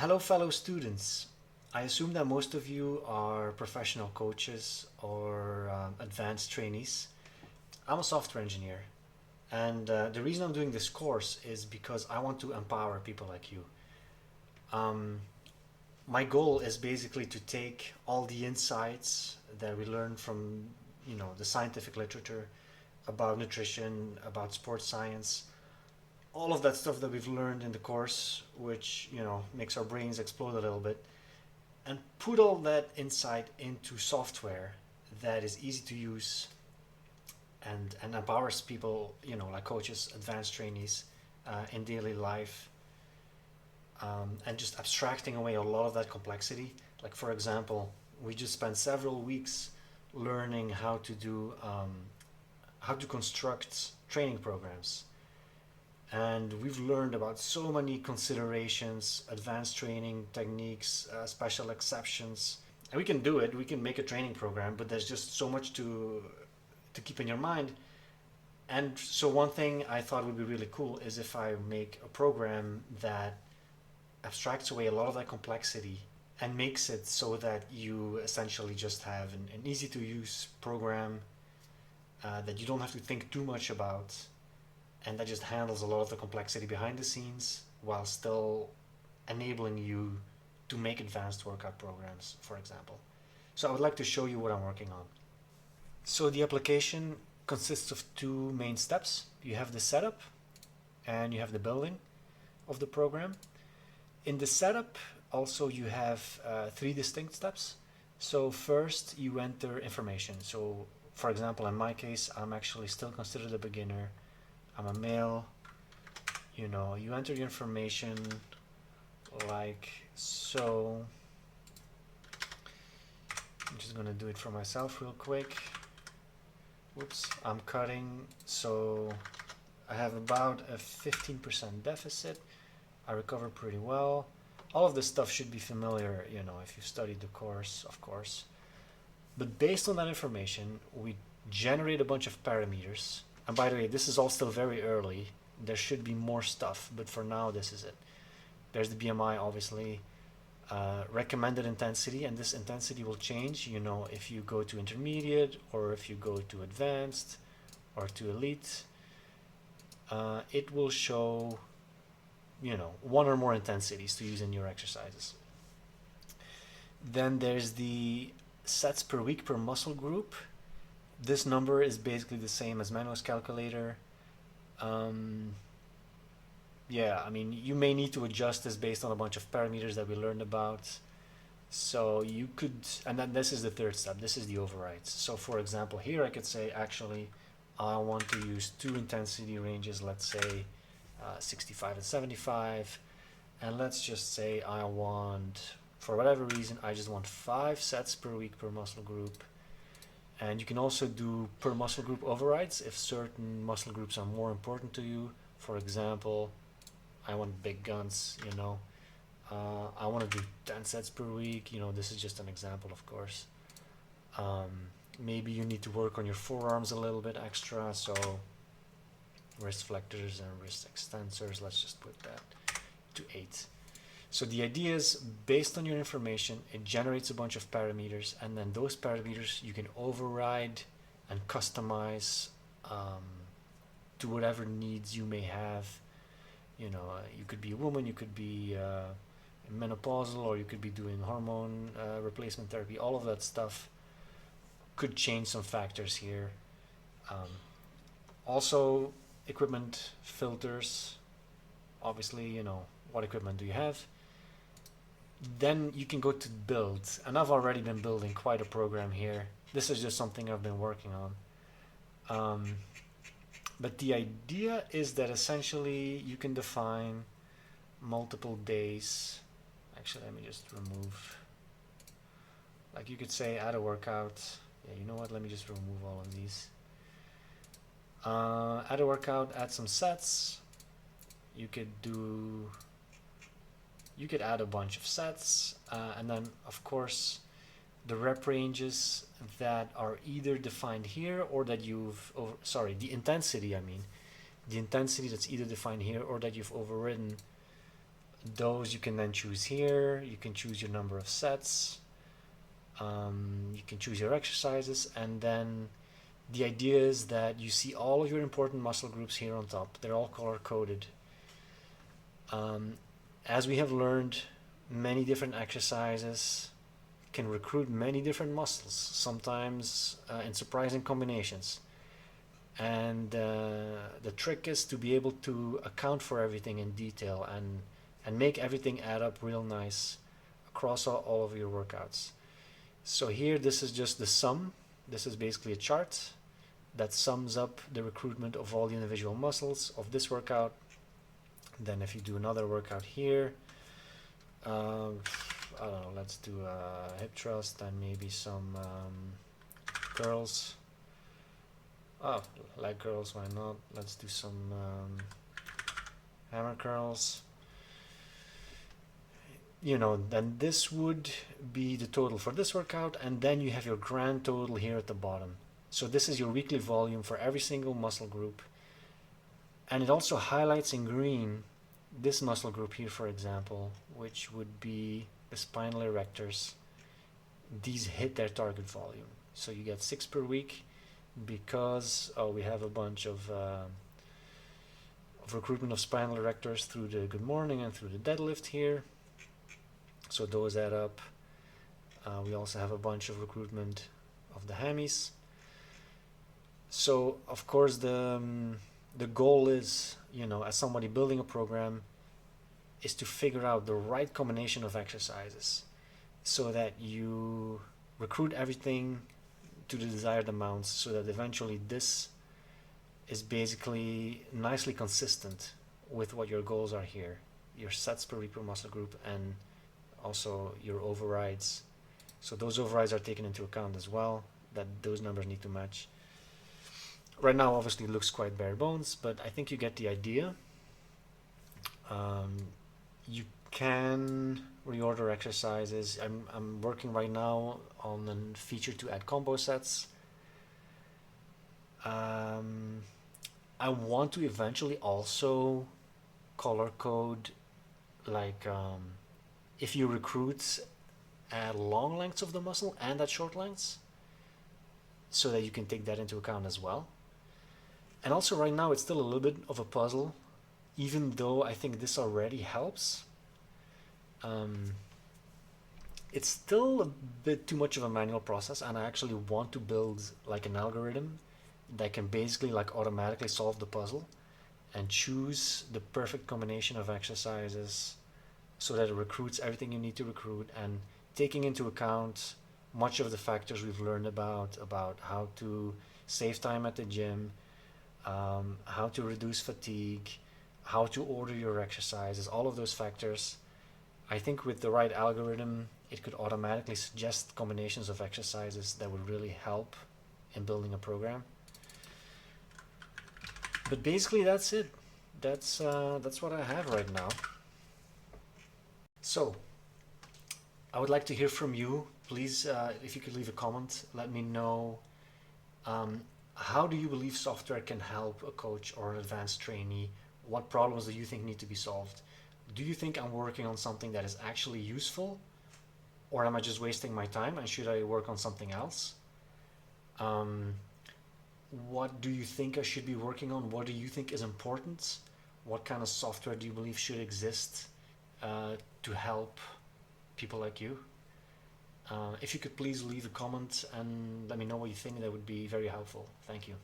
Hello, fellow students. I assume that most of you are professional coaches or advanced trainees. I'm a software engineer, and the reason I'm doing this course is because I want to empower people like you. Um, my goal is basically to take all the insights that we learn from, the scientific literature about nutrition, about sports science, all of that stuff that we've learned in the course, which makes our brains explode a little bit, and put all that insight into software that is easy to use and empowers people, like coaches, advanced trainees, in daily life, and just abstracting away a lot of that complexity. Like, for example, we just spent several weeks learning how to construct training programs, and we've learned about so many considerations, advanced training techniques, special exceptions, and we can do it. We can make a training program, but there's just so much to keep in your mind. And so one thing I thought would be really cool is if I make a program that abstracts away a lot of that complexity and makes it so that you essentially just have an easy to use program that you don't have to think too much about, and that just handles a lot of the complexity behind the scenes while still enabling you to make advanced workout programs, for example. So I would like to show you what I'm working on. So the application consists of two main steps. You have the setup and you have the building of the program. In the setup, also you have three distinct steps. So first you enter information. So for example, in my case, I'm actually still considered a beginner. I'm a male. You enter your information like so. I'm just gonna do it for myself real quick. Whoops, I'm cutting, so I have about a 15% deficit. I recover pretty well. All of this stuff should be familiar, if you've studied the course, of course. But based on that information, we generate a bunch of parameters. And by the way, this is all still very early. There should be more stuff, but for now, this is it. There's the BMI, obviously. Recommended intensity, and this intensity will change, if you go to intermediate or if you go to advanced or to elite. It will show, one or more intensities to use in your exercises. Then there's the sets per week per muscle group. This number is basically the same as Menno's calculator. Yeah, I mean, you may need to adjust this based on a bunch of parameters that we learned about. So you could, and then this is the third step, this is the overrides. So for example, here I could say, actually, I want to use two intensity ranges, let's say 65 and 75. And let's just say I want, for whatever reason, I just want 5 sets per week per muscle group. And you can also do per muscle group overrides if certain muscle groups are more important to you. For example, I want big guns, I want to do 10 sets per week. This is just an example, of course. Maybe you need to work on your forearms a little bit extra, so wrist flexors and wrist extensors, let's just put that to 8. So the idea is, based on your information, it generates a bunch of parameters, and then those parameters you can override and customize to whatever needs you may have. You could be a woman, you could be menopausal, or you could be doing hormone replacement therapy. All of that stuff could change some factors here. Also, equipment filters. Obviously, what equipment do you have? Then you can go to build, and I've already been building quite a program here. This is just something I've been working on. But the idea is that essentially you can define multiple days. Actually, let me just remove, like you could say add a workout. Yeah, you know what, let me just remove all of these. Add a workout, add some sets. You could add a bunch of sets, and then of course the rep ranges that are either defined here or that the intensity, the intensity that's either defined here or that you've overridden Those you can then choose here. You can choose your number of sets. You can choose your exercises, and then the idea is that you see all of your important muscle groups here on top. They're all color coded. As we have learned, many different exercises can recruit many different muscles, sometimes in surprising combinations. And the trick is to be able to account for everything in detail and make everything add up real nice across all of your workouts. So here, this is just the sum. This is basically a chart that sums up the recruitment of all the individual muscles of this workout. Then if you do another workout here, I don't know, let's do a hip thrust and maybe some curls. Oh, leg curls, why not? Let's do some hammer curls. Then this would be the total for this workout, and then you have your grand total here at the bottom. So this is your weekly volume for every single muscle group. And it also highlights in green this muscle group here, for example, which would be the spinal erectors. These hit their target volume. So you get 6 per week because we have a bunch of recruitment of spinal erectors through the good morning and through the deadlift here. So those add up. We also have a bunch of recruitment of the hammies. So of course the goal is, as somebody building a program, is to figure out the right combination of exercises so that you recruit everything to the desired amounts, so that eventually this is basically nicely consistent with what your goals are here, your sets per week per muscle group, and also your overrides. So those overrides are taken into account as well, that those numbers need to match. Right now obviously it looks quite bare bones, but I think you get the idea. You can reorder exercises. I'm working right now on a feature to add combo sets. I want to eventually also color code, like if you recruit at long lengths of the muscle and at short lengths, so that you can take that into account as well. And also right now it's still a little bit of a puzzle, even though I think this already helps. It's still a bit too much of a manual process, and I actually want to build like an algorithm that can basically like automatically solve the puzzle and choose the perfect combination of exercises so that it recruits everything you need to recruit, and taking into account much of the factors we've learned about how to save time at the gym, how to reduce fatigue, how to order your exercises, all of those factors. I think with the right algorithm, it could automatically suggest combinations of exercises that would really help in building a program. But basically that's it. That's what I have right now. So I would like to hear from you. Please, if you could leave a comment, let me know, how do you believe software can help a coach or an advanced trainee? What problems do you think need to be solved? Do you think I'm working on something that is actually useful, or am I just wasting my time, and should I work on something else? What do you think I should be working on? What do you think is important? What kind of software do you believe should exist to help people like you? If you could please leave a comment and let me know what you think, that would be very helpful. Thank you.